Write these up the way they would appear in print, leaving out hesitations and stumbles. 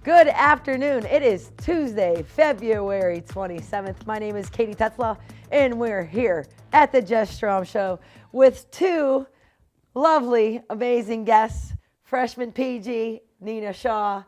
Good afternoon. It is Tuesday, February 27th. My name is Katie Tetzlaw, and we're here at the Jess Strom Show with two lovely, amazing guests, freshman PG, Nina Shaw,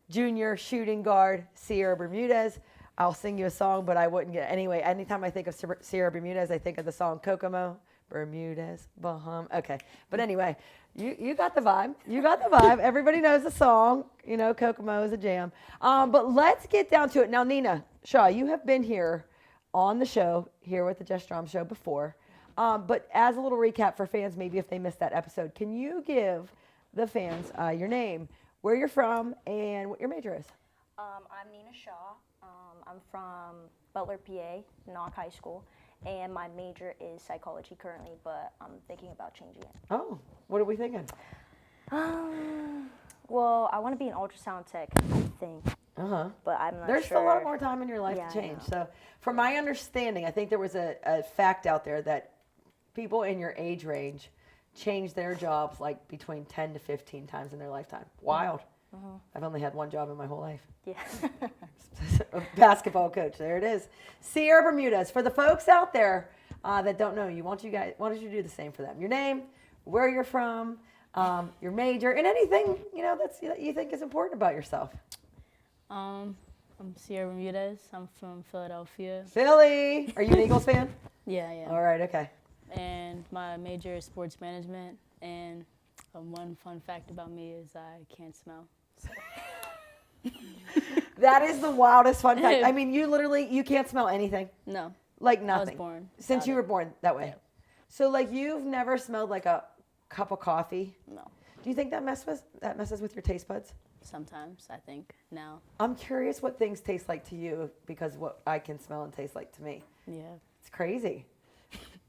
junior shooting guard, Sierra Bermudez. I'll sing you a song, but I wouldn't get anyway. Anytime I think of Sierra Bermudez, I think of the song Kokomo, Bermudez, Baham. Okay, but anyway, you got the vibe. You got the vibe. Everybody knows the song. You know, Kokomo is a jam. But let's get down to it. Now, Nina Shaw, you have been here on the show, here with the Jess Strom Show before. But as a little recap for fans, maybe if they missed that episode, can you give the fans your name, where you're from, and what your major is? I'm Nina Shaw. I'm from Butler, PA, Knock High School, and my major is psychology currently, but I'm thinking about changing it. Oh, what are we thinking? Well, I want to be an ultrasound tech, I think. But I'm not There's sure. still a lot more time in your life to I change. know. So, from my understanding, I think there was a fact out there that people in your age range change their jobs like between 10 to 15 times in their lifetime. Wild. I've only had one job in my whole life. Yeah. A basketball coach. There it is. Sierra Bermudez. For the folks out there that don't know you, why don't you do the same for them? Your name, where you're from, your major, and anything that you think is important about yourself. I'm Sierra Bermudez. I'm from Philadelphia. Philly. Are you an Eagles fan? Yeah, yeah. All right. Okay. And my major is sports management. And one fun fact about me is I can't smell. So. That is the wildest fun fact. I mean, you can't smell anything. No. Like nothing. I was born. Since you were born that way. Yeah. So like you've never smelled like a cup of coffee? No. Do you think that messes with your taste buds? Sometimes, I think, now. I'm curious what things taste like to you because what I can smell and taste like to me. Yeah. It's crazy.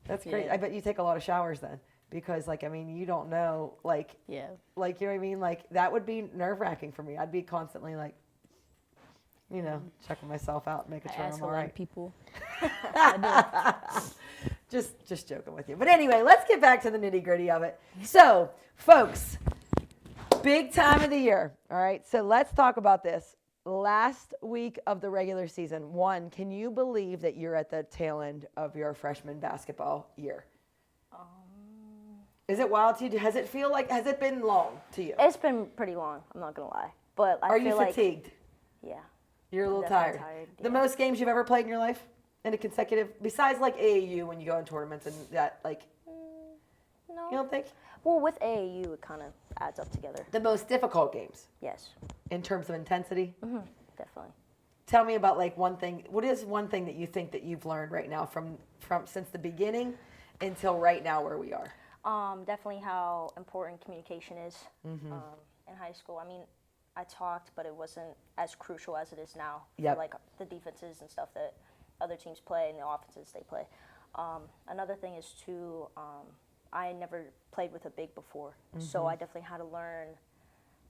That's crazy. Yeah. I bet you take a lot of showers then because you don't know Yeah. you know what I mean? Like that would be nerve-wracking for me. I'd be constantly checking myself out, making I sure ask I'm a all lot right. of people. Just joking with you. But anyway, let's get back to the nitty-gritty of it. So, folks, big time of the year, all right? So let's talk about this. Last week of the regular season, can you believe that you're at the tail end of your freshman basketball year? Is it wild to you? Has it been long to you? It's been pretty long, I'm not going to lie. But I Are feel you like, fatigued? yeah. You're a little definitely tired. yeah. The most games you've ever played in your life in a consecutive, besides like AAU when you go in tournaments and that, No. you don't think? Well, with AAU, it kind of adds up together. The most difficult games Yes. in terms of intensity? Definitely. Tell me about one thing. What is one thing that you think that you've learned right now from since the beginning until right now where we are? Definitely how important communication is in high school. I mean, I talked, but it wasn't as crucial as it is now. Yep. For, like the defenses and stuff that other teams play and the offenses they play. Another thing is too, I never played with a big before, so I definitely had to learn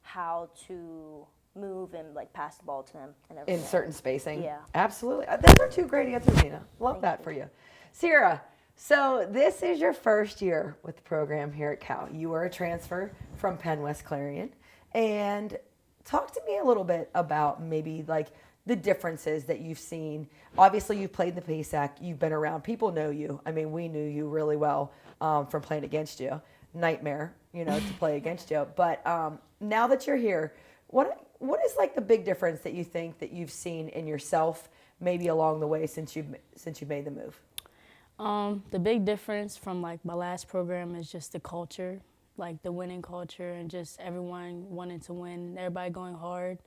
how to move and pass the ball to them and everything. In certain spacing? Yeah. Absolutely. Those are two great answers, Nina. Love that for you. Sierra, so this is your first year with the program here at Cal. You were a transfer from Penn West Clarion. And talk to me a little bit about maybe the differences that you've seen. Obviously, you've played in the PSAC. You've been around. People know you. I mean, we knew you really well from playing against you. Nightmare, to play against you. But now that you're here, what is the big difference that you think that you've seen in yourself maybe along the way since you've made the move? The big difference from my last program is just the culture, the winning culture, and just everyone wanting to win, everybody going hard.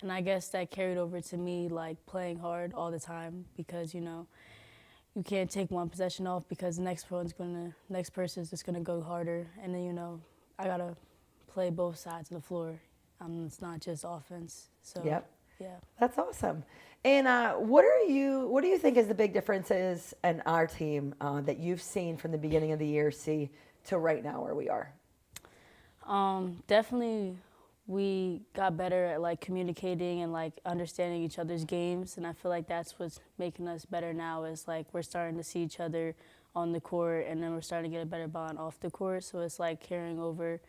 And I guess that carried over to me playing hard all the time because you can't take one possession off because the next person's just gonna go harder, and then I gotta play both sides of the floor. It's not just offense. So Yep. Yeah. That's awesome. And what do you think is the big differences in our team that you've seen from the beginning of the year to right now where we are? Definitely we got better at communicating and understanding each other's games, and I feel like that's what's making us better now is we're starting to see each other on the court, and then we're starting to get a better bond off the court, so it's carrying over.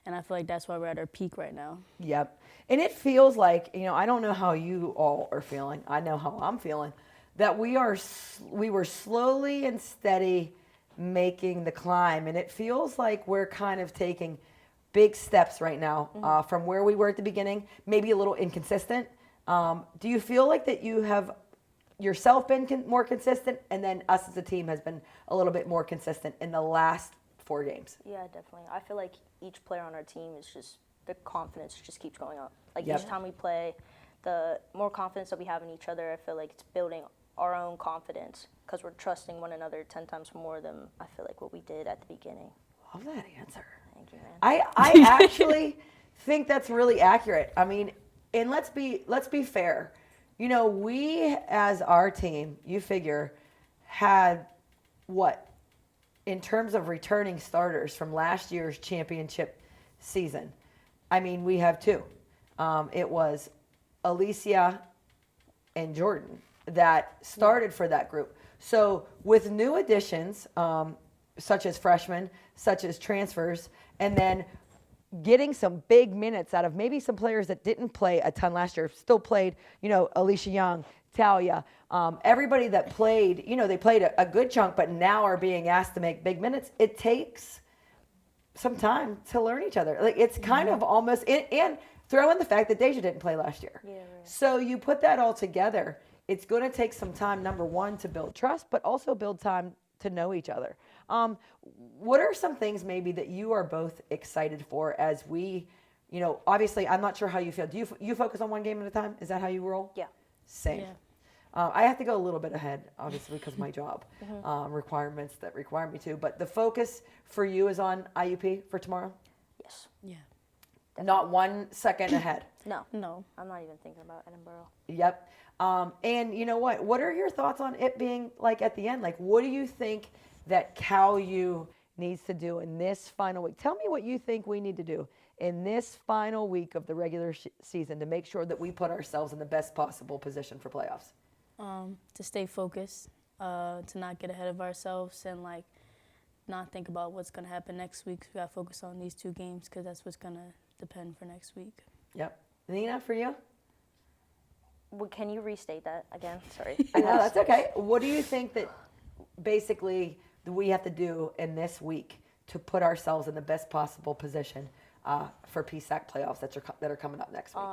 And I feel like that's why we're at our peak right now. Yep. And it feels like, I don't know how you all are feeling. I know how I'm feeling. That we were slowly and steady making the climb. And it feels like we're kind of taking big steps right now from where we were at the beginning, maybe a little inconsistent. Do you feel like that you have yourself been more consistent, and then us as a team has been a little bit more consistent in the last 4 games? Yeah, definitely. I feel like each player on our team is just, the confidence just keeps going up. Like Yep. each time we play, the more confidence that we have in each other, I feel like it's building our own confidence because we're trusting one another 10 times more than I feel like what we did at the beginning. Love that answer. Thank you, man. I actually think that's really accurate. I mean, and let's be fair. We as our team, you figure, had what, in terms of returning starters from last year's championship season. I mean, we have 2. It was Alicia and Jordan that started for that group. So with new additions, such as freshmen, such as transfers, and then getting some big minutes out of maybe some players that didn't play a ton last year, still played, Alicia Young, Talia, everybody that played, they played a good chunk, but now are being asked to make big minutes. It takes some time to learn each other. Like, it's kind of almost, and throw in the fact that Deja didn't play last year. Yeah, right. So you put that all together, it's going to take some time, number one, to build trust, but also build time to know each other. What are some things maybe that you are both excited for as we, obviously I'm not sure how you feel. Do you focus on one game at a time? Is that how you roll? Yeah. Same. Yeah. I have to go a little bit ahead, obviously, because of my job requirements that require me to. But the focus for you is on IUP for tomorrow? Yes. Yeah. Not 1 second ahead? No. No. I'm not even thinking about Edinburgh. Yep. And you know what? What are your thoughts on it being like at the end? Like, what do you think that Cal U needs to do in this final week? Tell me what you think we need to do in this final week of the regular season to make sure that we put ourselves in the best possible position for playoffs. To stay focused, to not get ahead of ourselves, and not think about what's going to happen next week. So we got to focus on these 2 games because that's what's going to depend for next week. Yep. Nina, for you? Well, can you restate that again? Sorry. No, that's okay. What do you think that basically we have to do in this week to put ourselves in the best possible position for PSAC playoffs that are coming up next week?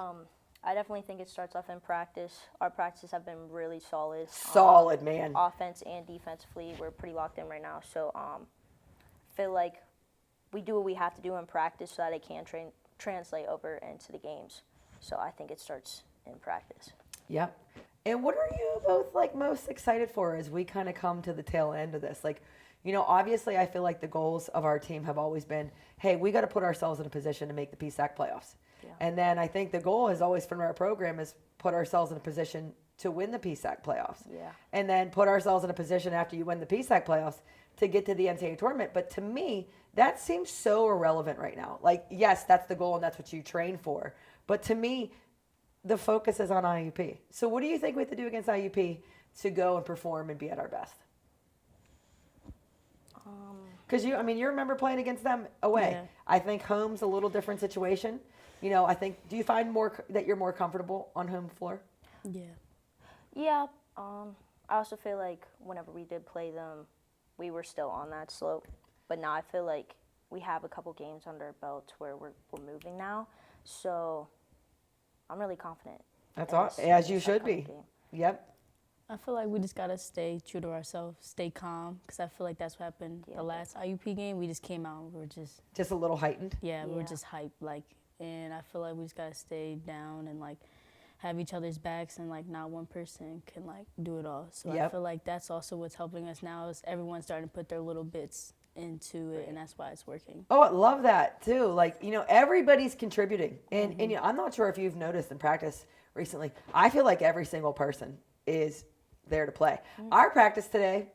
I definitely think it starts off in practice. Our practices have been really solid. Solid, man. Offense and defensively, we're pretty locked in right now. So feel like we do what we have to do in practice so that it can translate over into the games. So I think it starts in practice. Yep. And what are you both most excited for as we kind of come to the tail end of this? Obviously I feel like the goals of our team have always been, hey, we got to put ourselves in a position to make the PSAC playoffs. Yeah. And then I think the goal is always from our program is put ourselves in a position to win the PSAC playoffs. Yeah. And then put ourselves in a position after you win the PSAC playoffs to get to the NCAA tournament. But to me, that seems so irrelevant right now. Yes, that's the goal and that's what you train for. But to me, the focus is on IUP. So what do you think we have to do against IUP to go and perform and be at our best? Because you remember playing against them away. Yeah. I think home's a little different situation. I think, do you find that you're more comfortable on home floor? Yeah. Yeah. I also feel like whenever we did play them, we were still on that slope. But now I feel like we have a couple games under our belts where we're moving now. So I'm really confident. That's awesome, as you should be. Game. Yep. I feel like we just got to stay true to ourselves, stay calm, because I feel like that's what happened the last IUP game. We just came out and we were just a little heightened. Yeah, we were just hyped, and I feel like we just got to stay down and, have each other's backs, and, not one person can, do it all. So I feel like that's also what's helping us now is everyone's starting to put their little bits into it, and that's why it's working. Oh, I love that, too. Everybody's contributing. And I'm not sure if you've noticed in practice recently, I feel like every single person is there to play. Our practice today,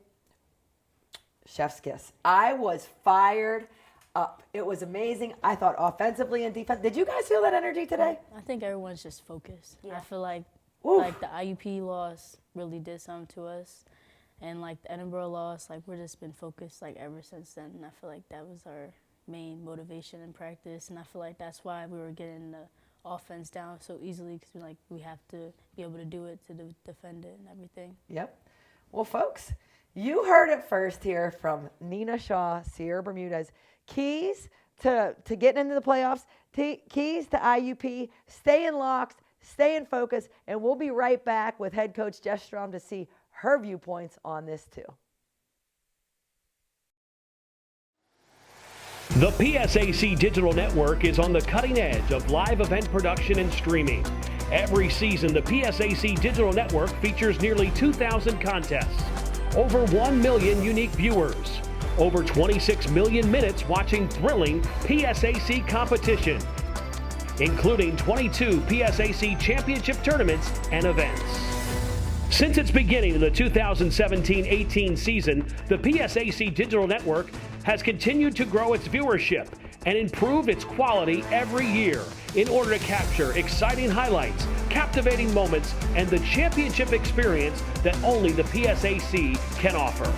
chef's kiss. I was fired up. It was amazing. I thought offensively and defense. Did you guys feel that energy today? I think everyone's just focused. Yeah. I feel like Oof. the IUP loss really did something to us. And the Edinburgh loss, we're just been focused ever since then. And I feel like that was our main motivation in practice, and I feel like that's why we were getting the offense down so easily, because we have to be able to do it to defend it and everything. Yep. Well, folks, you heard it first here from Nina Shaw, Sierra Bermudez. Keys to getting into the playoffs, keys to IUP, stay in locks, stay in focus, and we'll be right back with head coach Jess Strom to see her viewpoints on this too. The PSAC Digital Network is on the cutting edge of live event production and streaming. Every season, the PSAC Digital Network features nearly 2,000 contests, over 1 million unique viewers, over 26 million minutes watching thrilling PSAC competition, including 22 PSAC championship tournaments and events. Since its beginning in the 2017-18 season, the PSAC Digital Network has continued to grow its viewership and improve its quality every year in order to capture exciting highlights, captivating moments, and the championship experience that only the PSAC can offer.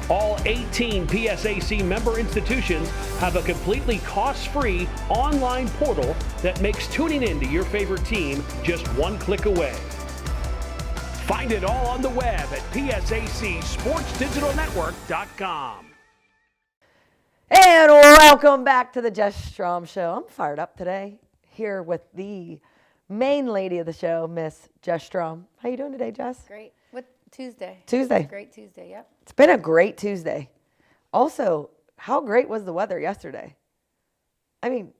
All 18 PSAC member institutions have a completely cost-free online portal that makes tuning into your favorite team just one click away. Find it all on the web at PSACSportsDigitalNetwork.com. And welcome back to the Jess Strom Show. I'm fired up today, here with the main lady of the show, Miss Jess Strom. How you doing today, Jess? Great. What Tuesday? Tuesday. Great Tuesday, yep. It's been a great Tuesday. Also, how great was the weather yesterday? I mean,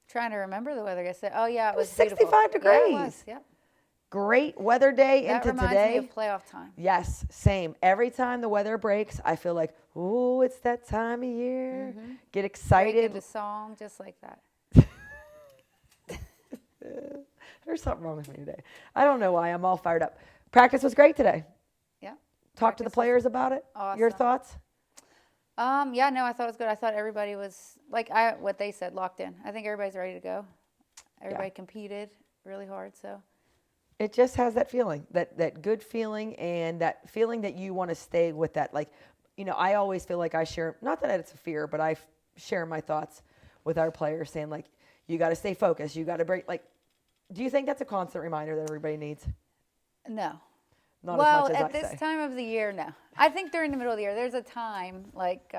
Trying to remember the weather yesterday. Oh, yeah, it was 65 beautiful. degrees. Yeah, it was, yep. great weather day That into reminds today. me of playoff time. Yes, same. Every time the weather breaks, I feel like, ooh, it's that time of year. Get Break excited. into song just like that. There's something wrong with me today. I don't know why. I'm all fired up. Practice was great today. Yeah. Talk to the Practice was players about it. Your awesome. thoughts? Yeah, no, I thought it was good. I thought everybody was, like what they said, locked in. I think everybody's ready to go. Everybody competed really hard, so. It just has that feeling, that good feeling, and that feeling that you want to stay with that. Like, I always feel like I share, not that it's a fear, but I share my thoughts with our players saying, like, you got to stay focused. You got to break. Like, do you think that's a constant reminder that everybody needs? No. Not Well, as much as at I this say. time of the year, no. I think during the middle of the year, there's a time, like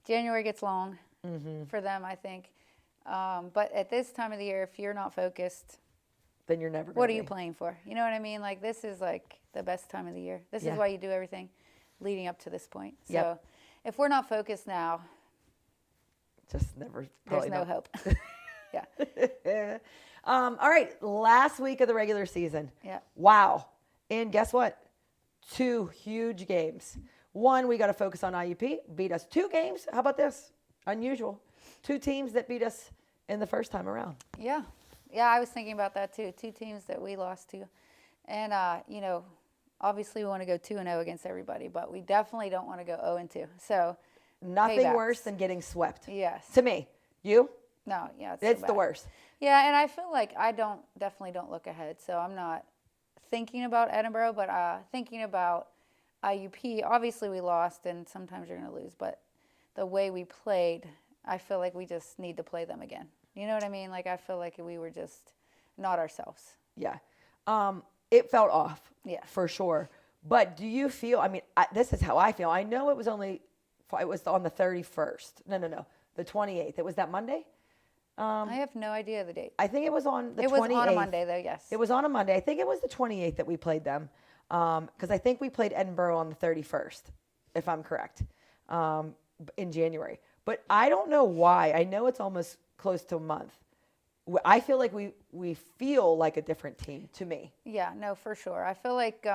January gets long for them, I think. But at this time of the year, if you're not focused, Then you're never. what are gonna you be. playing for? You know what I mean? Like, this is like the best time of the year. This Yeah. is why you do everything leading up to this point. So Yep. if we're not focused now, Just never. there's probably no not. hope. Yeah. All right, last week of the regular season. Yeah. Wow. And guess what? 2 huge games. One, we got to focus on IUP. Beat us 2 games. How about this? Unusual. 2 teams that beat us in the first time around. Yeah. Yeah, I was thinking about that too. 2 teams that we lost to. And, obviously we want to go 2-0 against everybody, but we definitely don't want to go 0-2. So, Nothing Paybacks. worse than getting swept. yes. To me. You? No, yeah, it's, It's so the bad. worst. Yeah, and I feel like I definitely don't look ahead. So I'm not thinking about Edinburgh, but thinking about IUP. Obviously we lost, and sometimes you're going to lose, but the way we played, I feel like we just need to play them again. You know what I mean? Like, I feel like we were just not ourselves. Yeah. It felt off. Yeah. For sure. But do you feel, this is how I feel. I know it was on the 31st. No. The 28th. It was that Monday? I have no idea the date. I think it was on the 28th. It was on a Monday, though, yes. It was on a Monday. I think it was the 28th that we played them, because I think we played Edinburgh on the 31st, if I'm correct, in January. But I don't know why. I know it's almost close to a month. I feel like we feel like a different team to me. Yeah, no, for sure. I feel like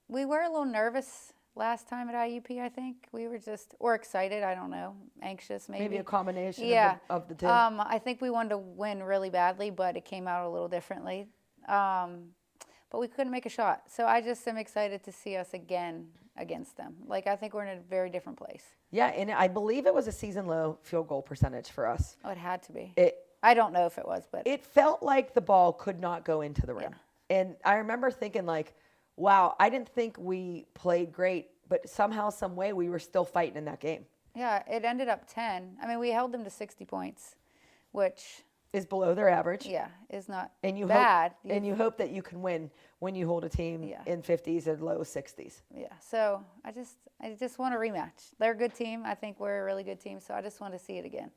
we were a little nervous last time at IUP, I think. We were or excited, I don't know, anxious maybe. Maybe a combination of the two. I think we wanted to win really badly, but it came out a little differently. But we couldn't make a shot. So I just am excited to see us again against them. Like, I think we're in a very different place. Yeah, and I believe it was a season low field goal percentage for us. Oh, it had to be. I I don't know if it was, but it felt like the ball could not go into the rim. And I remember thinking, like, wow, I didn't think we played great, but somehow, some way, we were still fighting in that game. Yeah, it ended up 10. I mean, we held them to 60 points, which, Is below their average. yeah, is not And you bad. hope, and you hope that you can win when you hold a team Yeah. in 50s and low 60s. Yeah, so I just want a rematch. They're a good team. I think we're a really good team, so I just want to see it again.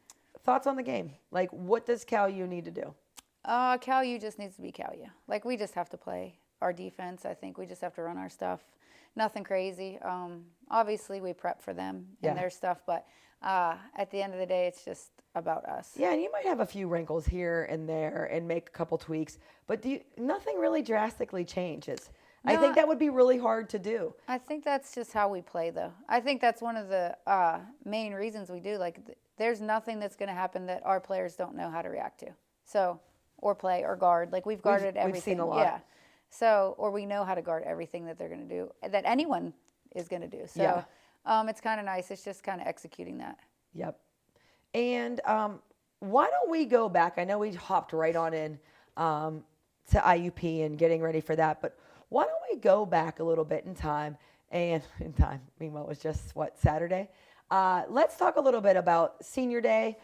Thoughts on the game? Like, what does Cal U need to do? Cal U just needs to be Cal U. Like, we just have to play our defense. I think we just have to run our stuff. Nothing crazy. Obviously, we prep for them and their stuff, but at the end of the day, it's just about us. Yeah, and you might have a few wrinkles here and there and make a couple tweaks, but nothing really drastically changes. I think that would be really hard to do. I think that's just how we play, though. I think that's one of the main reasons we do. Like, there's nothing that's going to happen that our players don't know how to react to. So, or play or guard. Like, we've guarded everything. We've seen a lot. Yeah. So, or we know how to guard everything that they're going to do, that anyone is going to do. So, it's kind of nice. It's just kind of executing that. Yep. And why don't we go back? I know we hopped right on in to IUP and getting ready for that, but why don't we go back a little bit in time? Meanwhile, it was just, Saturday? Let's talk a little bit about Senior Day.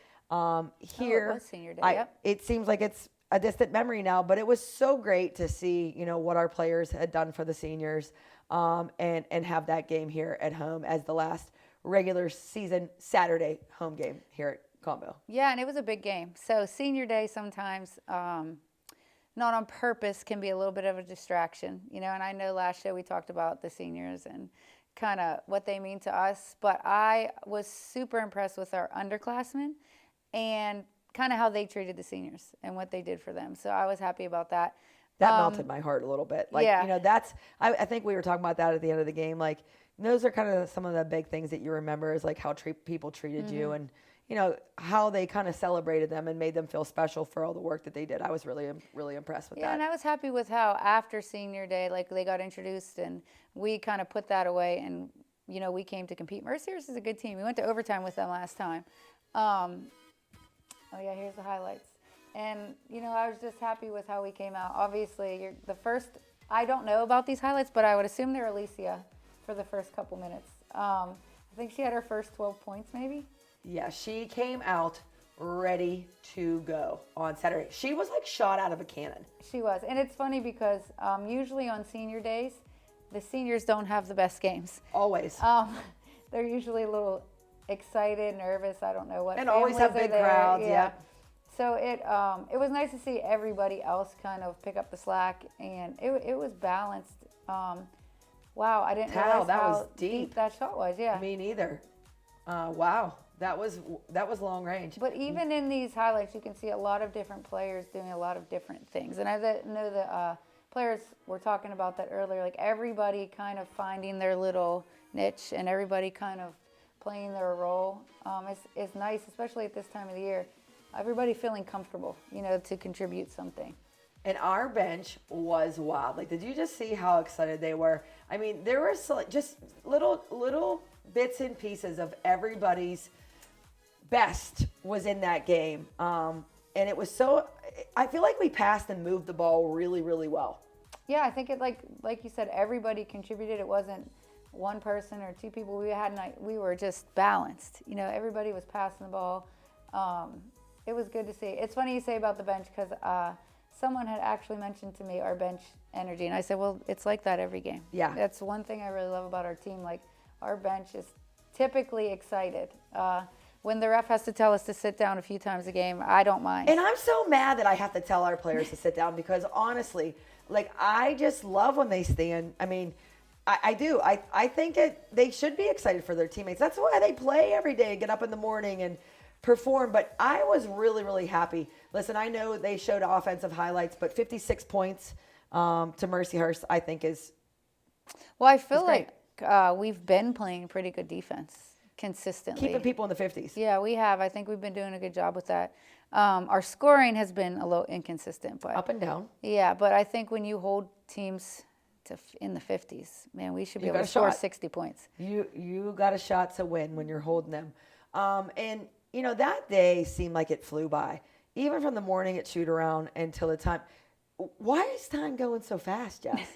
Here, it was Senior Day, yep. It seems like it's a distant memory now, but it was so great to see, what our players had done for the seniors, and have that game here at home as the last regular season Saturday home game here at Combo. Yeah, and it was a big game. So Senior Day sometimes, not on purpose, can be a little bit of a distraction, and I know last show we talked about the seniors and kind of what they mean to us, but I was super impressed with our underclassmen and kind of how they treated the seniors and what they did for them. So I was happy about that. That melted my heart a little bit. Like, yeah. I think we were talking about that at the end of the game. Like, those are kind of some of the big things that you remember, is like how people treated you, and, how they kind of celebrated them and made them feel special for all the work that they did. I was really, really impressed with that. Yeah, and I was happy with how after Senior Day, like, they got introduced and we kind of put that away, and, we came to compete. MERCYHURST is a good team. We went to overtime with them last time. Oh yeah, here's the highlights. And, I was just happy with how we came out. Obviously, I don't know about these highlights, but I would assume they're Alicia for the first couple minutes. I think she had her first 12 points, maybe. Yeah, she came out ready to go on Saturday. She was like shot out of a cannon. She was. And it's funny because usually on Senior Days, the seniors don't have the best games. Always. They're usually a little excited, nervous, I don't know what. And always have big crowds, yeah. So it was nice to see everybody else kind of pick up the slack, and it was balanced. Wow, I didn't realize that how was deep that shot was. Yeah. Me neither. Wow, that was long range. But even in these highlights, you can see a lot of different players doing a lot of different things. And I know the players were talking about that earlier. Like, everybody kind of finding their little niche and everybody kind of playing their role is nice, especially at this time of the year. Everybody feeling comfortable, to contribute something. And our bench was wild. Like, did you just see how excited they were? I mean, there were just little bits and pieces of everybody's best was in that game. And it was I feel like we passed and moved the ball really, really well. Yeah, I think it, like you said, everybody contributed. It wasn't one person or two people. We were just balanced. Everybody was passing the ball. It was good to see. It's funny you say about the bench, because someone had actually mentioned to me our bench energy, and I said, well, it's like that every game. Yeah. That's one thing I really love about our team. Like, our bench is typically excited. When the ref has to tell us to sit down a few times a game, I don't mind. And I'm so mad that I have to tell our players to sit down, because honestly, like, I just love when they stand. I mean, I do. I think they should be excited for their teammates. That's why they play every day, get up in the morning and perform. But I was really, really happy. Listen, I know they showed offensive highlights, but 56 points to MERCYHURST, I think, is well, I feel like we've been playing pretty good defense consistently. Keeping people in the 50s. Yeah, we have. I think we've been doing a good job with that. Our scoring has been a little inconsistent, but up and down. Yeah, but I think when you hold teams in the 50s, man, we should be able to score 60 points. You got a shot to win when you're holding them. And, that day seemed like it flew by. Even from the morning at shoot around until the time. Why is time going so fast, Jess?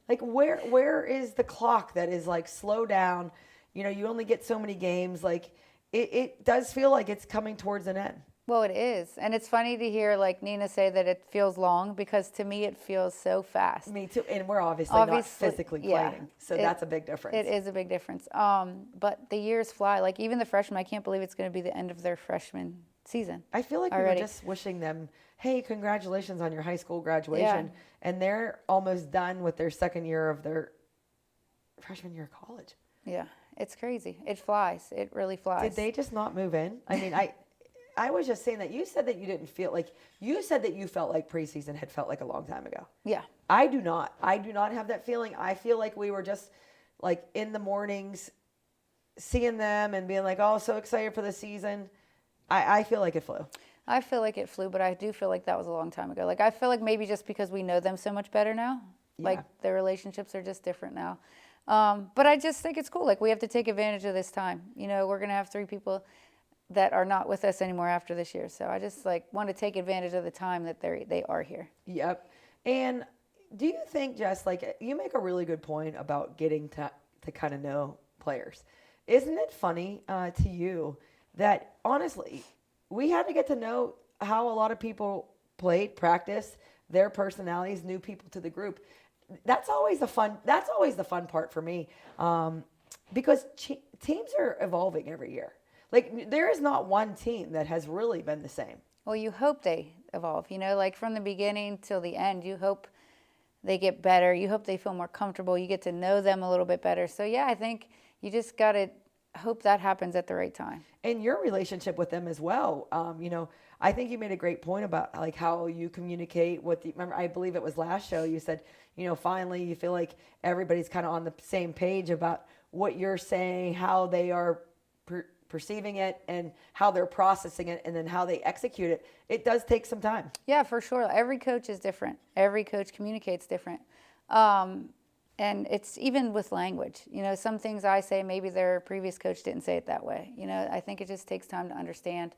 Like, where is the clock that is like, slow down? You only get so many games. Like, it does feel like it's coming towards an end. Well, it is. And it's funny to hear like Nina say that it feels long, because to me it feels so fast. Me too. And we're obviously not physically playing. So that's a big difference. It is a big difference. But the years fly. Like even the freshmen, I can't believe it's going to be the end of their freshman season. I feel like already. we were just wishing them, hey, congratulations on your high school graduation. Yeah. And they're almost done with their second year of their freshman year of college. Yeah, it's crazy. It flies. It really flies. Did they just not move in? I mean, I was just saying that you said that you didn't feel like, you said that you felt like preseason had felt like a long time ago. Yeah. I do not have that feeling. I feel like we were just like in the mornings seeing them and being like, oh, so excited for the season. I feel like it flew. I feel like it flew, but I do feel like that was a long time ago. Like I feel like maybe just because we know them so much better now, like their relationships are just different now. But I just think it's cool. Like we have to take advantage of this time. You know, we're going to have 3 people that are not with us anymore after this year. So I just like want to take advantage of the time that they are here. Yep. And do you think, Jess, like you make a really good point about getting to kind of know players. Isn't it funny to you that honestly, we had to get to know how a lot of people played, practiced, their personalities, new people to the group. That's always the fun part for me, because teams are evolving every year. Like there is not one team that has really been the same. Well, you hope they evolve, you know, like from the beginning till the end, you hope they get better. You hope they feel more comfortable. You get to know them a little bit better. So yeah, I think you just got to hope that happens at the right time. And your relationship with them as well. You know, I think you made a great point about like how you communicate with remember, I believe it was last show, you said, you know, finally you feel like everybody's kind of on the same page about what you're saying, how they are perceiving it and how they're processing it and then how they execute it. It does take some time. Yeah, for sure. Every coach is different. Every coach communicates different. And it's even with language. You know, some things I say, maybe their previous coach didn't say it that way. You know, I think it just takes time to understand.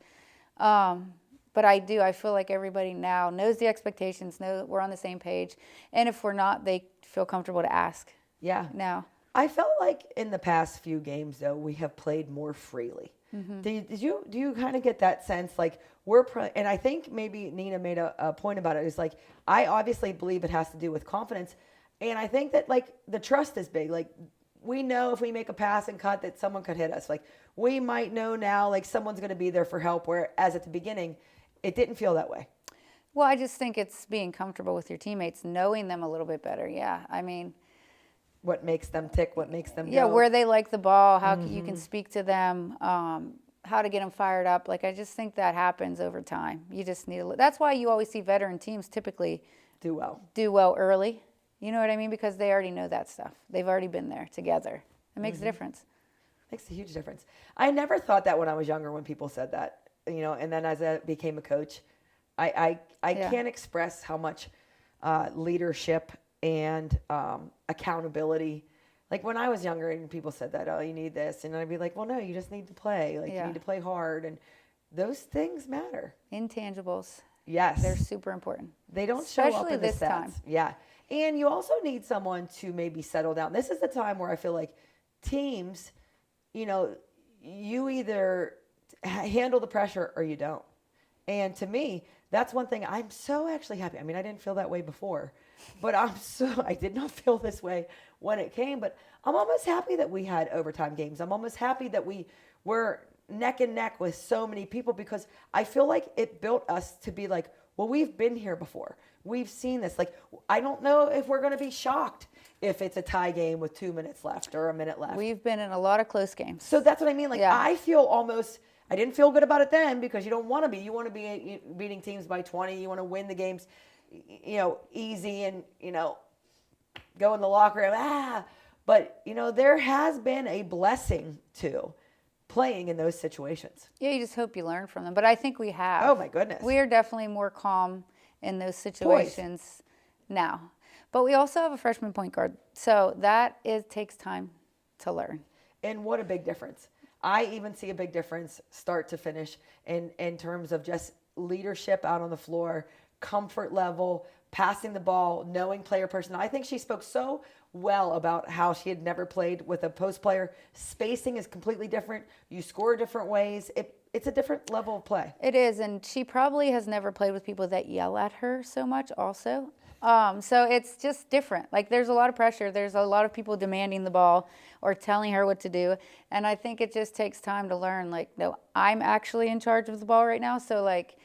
But I feel like everybody now knows the expectations, know we're on the same page. And if we're not, they feel comfortable to ask. Yeah. Now. I felt like in the past few games, though, we have played more freely. Mm-hmm. Do you kind of get that sense, like and I think maybe Nina made a point about it. It's like, I obviously believe it has to do with confidence. And I think that, like, the trust is big. Like, we know if we make a pass and cut that someone could hit us. Like, we might know now, like, someone's going to be there for help, whereas at the beginning, it didn't feel that way. Well, I just think it's being comfortable with your teammates, knowing them a little bit better. Yeah, I mean, what makes them tick, what makes them go. Where they like the ball, how you can speak to them, how to get them fired up. Like, I just think that happens over time. You just need that's why you always see veteran teams typically do well early. You know what I mean? Because they already know that stuff. They've already been there together. It makes a difference. Makes a huge difference. I never thought that when I was younger when people said that, you know, and then as I became a coach, I can't express how much leadership and accountability. Like when I was younger and people said that, oh, you need this. And I'd be like, well, no, you just need to play. Like you need to play hard. And those things matter. Intangibles. Yes. They're super important. They don't show up in this the stats. time. Yeah. And you also need someone to maybe settle down. This is the time where I feel like teams, you know, you either handle the pressure or you don't. And to me, that's one thing I'm so actually happy. I mean, I didn't feel that way before, but I did not feel this way when it came, but I'm almost happy that we had overtime games. I'm almost happy that we were neck and neck with so many people because I feel like it built us to be like, well, we've been here before. We've seen this. Like, I don't know if we're going to be shocked if it's a tie game with 2 minutes left or a minute left. We've been in a lot of close games. So that's what I mean. Like, I feel almost, I didn't feel good about it then because you don't want to be. You want to be beating teams by 20. You want to win the games, you know, easy and, you know, go in the locker room. But, you know, there has been a blessing to playing in those situations. Yeah, you just hope you learn from them. But I think we have. Oh, my goodness. We are definitely more calm in those situations now. But we also have a freshman point guard. So takes time to learn. And what a big difference. I even see a big difference start to finish in terms of just leadership out on the floor, comfort level, passing the ball, knowing player person. I think she spoke so well about how she had never played with a post player. Spacing is completely different. You score different ways. It's a different level of play. It is, and she probably has never played with people that yell at her so much also. So it's just different. Like, there's a lot of pressure. There's a lot of people demanding the ball or telling her what to do. And I think it just takes time to learn, like, no, I'm actually in charge of the ball right now. So, like,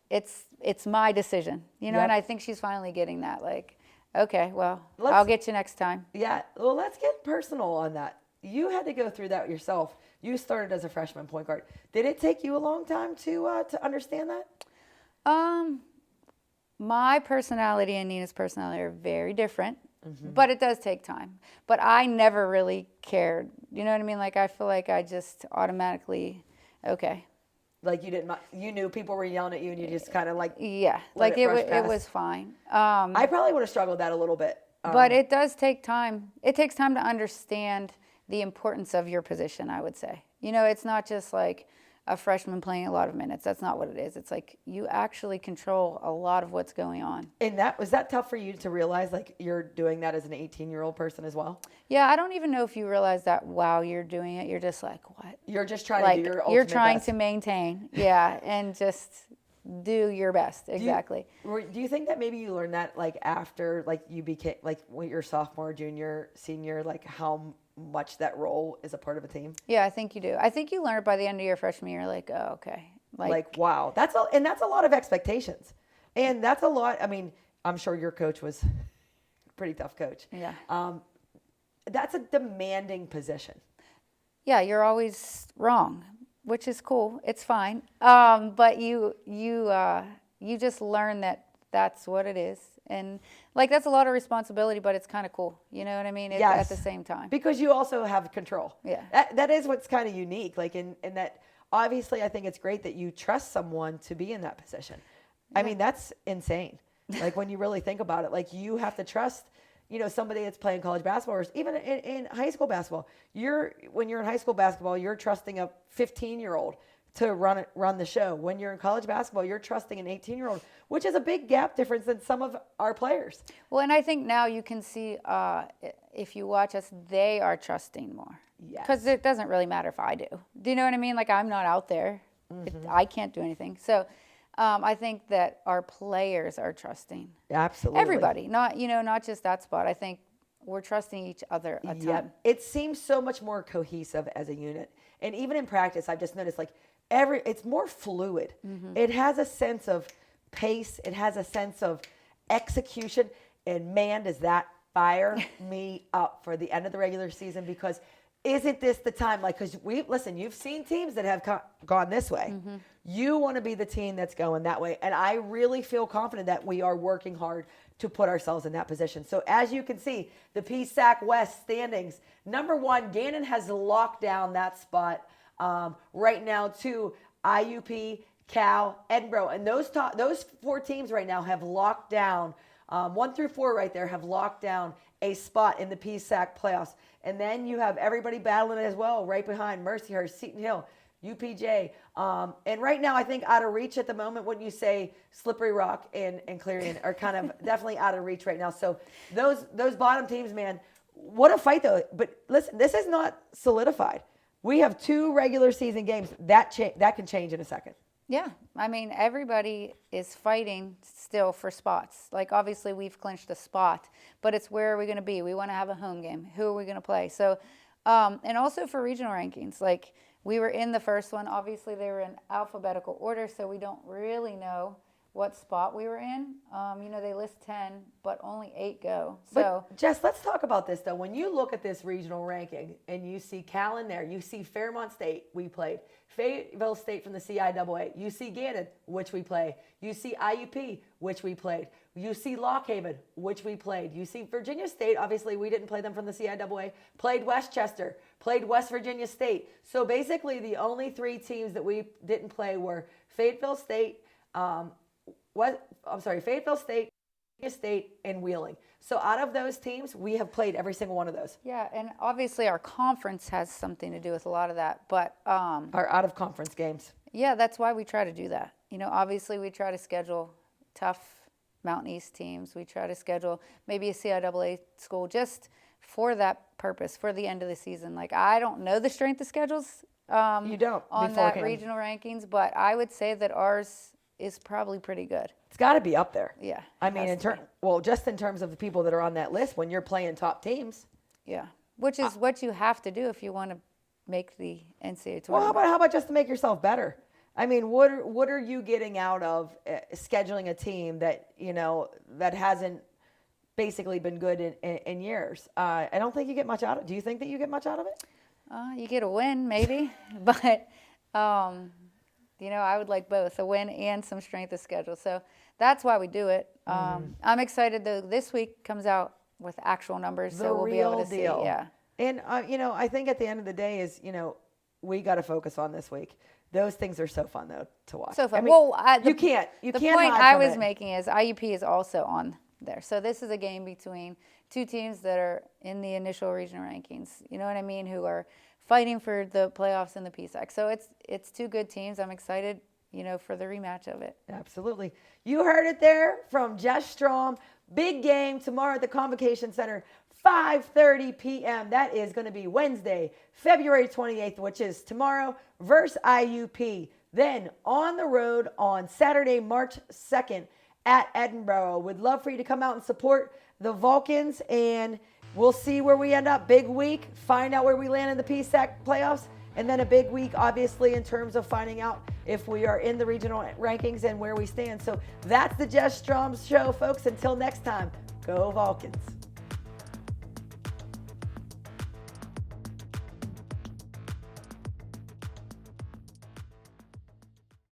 it's my decision, you know, Yep. and I think she's finally getting that, like, okay, well, Let's- I'll get you next time. Yeah, well, let's get personal on that. You had to go through that yourself. You started as a freshman point guard. Did it take you a long time to understand that? My personality and Nina's personality are very different, but it does take time. But I never really cared. You know what I mean? Like, I feel like I just automatically, okay. Like you knew people were yelling at you, and you just kind of like. Yeah, Let like it brush it past. was fine. I probably would have struggled that a little bit. But it does take time. It takes time to understand the importance of your position, I would say. You know, it's not just like a freshman playing a lot of minutes. That's not what it is. It's like you actually control a lot of what's going on. And was that tough for you to realize, like, you're doing that as an 18-year-old person as well? Yeah, I don't even know if you realize that while you're doing it. You're just like, what? You're just trying Like, to do your ultimate you're trying best. to maintain, yeah, and just do your best. Exactly. Do you think that maybe you learned that, like, after, like, you became, like, when you're sophomore, junior, senior, like, how much that role is a part of a team? Yeah, I think you do. I think you learn it by the end of your freshman year, like, oh, okay. Like, wow, that's a lot of expectations, and that's a lot. I mean, I'm sure your coach was a pretty tough coach. Yeah. That's a demanding position. Yeah, you're always wrong, which is cool. It's fine. But you just learn that that's what it is. And, like, that's a lot of responsibility, but it's kind of cool. You know what I mean? It's Yes. at the same time. Because you also have control. Yeah. That is what's kind of unique. Like, in that, obviously, I think it's great that you trust someone to be in that position. I mean, that's insane. Like, when you really think about it, like, you have to trust, you know, somebody that's playing college basketball, or even in high school basketball. When you're in high school basketball, you're trusting a 15-year-old to run the show. When you're in college basketball, you're trusting an 18-year-old, which is a big gap difference than some of our players. Well, and I think now you can see, if you watch us, they are trusting more. Yes. Because it doesn't really matter if I do. Do you know what I mean? Like, I'm not out there. I can't do anything. So I think that our players are trusting. Absolutely. Everybody, not just that spot. I think we're trusting each other a ton. Yeah, it seems so much more cohesive as a unit. And even in practice, I've just noticed, like, it's more fluid. It has a sense of pace. It has a sense of execution. And man, does that fire me up for the end of the regular season, because isn't this the time? Like, because you've seen teams that have gone this way. You want to be the team that's going that way. And I really feel confident that we are working hard to put ourselves in that position. So as you can see, the PSAC West standings, number 1, Gannon has locked down that spot right now to IUP, Cal, Edinboro. And those 4 teams right now have locked down, 1 through 4 right there have locked down a spot in the PSAC playoffs. And then you have everybody battling as well right behind: Mercyhurst, Seton Hill, UPJ. And right now, I think out of reach at the moment, wouldn't you say Slippery Rock and Clarion are kind of definitely out of reach right now. So those bottom teams, man, what a fight though. But listen, this is not solidified. We have 2 regular season games. That can change in a second. Yeah, I mean, everybody is fighting still for spots. Like, obviously, we've clinched a spot, but it's where are we going to be? We want to have a home game. Who are we going to play? So, and also for regional rankings, like, we were in the first one. Obviously, they were in alphabetical order, so we don't really know what spot we were in. They list 10, but only 8 go. So, But Jess, let's talk about this though. When you look at this regional ranking and you see Cal in there, you see Fairmont State, we played, Fayetteville State from the CIAA, you see Gannon, which we play, you see IUP, which we played, you see Lock Haven, which we played, you see Virginia State, obviously we didn't play them from the CIAA, played Westchester, played West Virginia State. So basically the only 3 teams that we didn't play were Fayetteville State, Fayetteville State, State, and Wheeling. So out of those teams, we have played every single one of those. yeah, and obviously our conference has something to do with a lot of that. But, Our out of conference games. yeah, that's why we try to do that. Obviously we try to schedule tough Mountain East teams. We try to schedule maybe a CIAA school just for that purpose, for the end of the season. Like, I don't know the strength of schedules You don't on that beforehand. regional rankings, but I would say that ours is probably pretty good. It's got to be up there. Yeah. I it mean, has to be. just in terms of the people that are on that list, when you're playing top teams. Yeah. Which is what you have to do if you want to make the NCAA Well, tournament. how about just to make yourself better? I mean, what are you getting out of scheduling a team that, you know, that hasn't basically been good in years? I don't think you get much out of it. Do you think that you get much out of it? You get a win, maybe, but you know, I would like both, a win and some strength of schedule. So that's why we do it. I'm excited though. This week comes out with actual numbers, so we'll be able to see. Yeah. And you know, I think at the end of the day is, you know, we got to focus on this week. Those things are so fun though to watch. So fun. I mean, Well, you can't. The can't point hide I from was it. making is IUP is also on there. So this is a game between two teams that are in the initial regional rankings. You know what I mean? Who are fighting for the playoffs in the PSAC. So it's two good teams. I'm excited, you know, for the rematch of it. Absolutely. You heard it there from Jess Strom. Big game tomorrow at the Convocation Center, 5:30 p.m. That is going to be Wednesday, February 28th, which is tomorrow, versus IUP. Then on the road on Saturday, March 2nd at Edinburgh. Would love for you to come out and support the Vulcans, and we'll see where we end up. Big week, find out where we land in the PSAC playoffs, and then a big week, obviously, in terms of finding out if we are in the regional rankings and where we stand. So that's the Jess Strom Show, folks. Until next time, go Vulcans.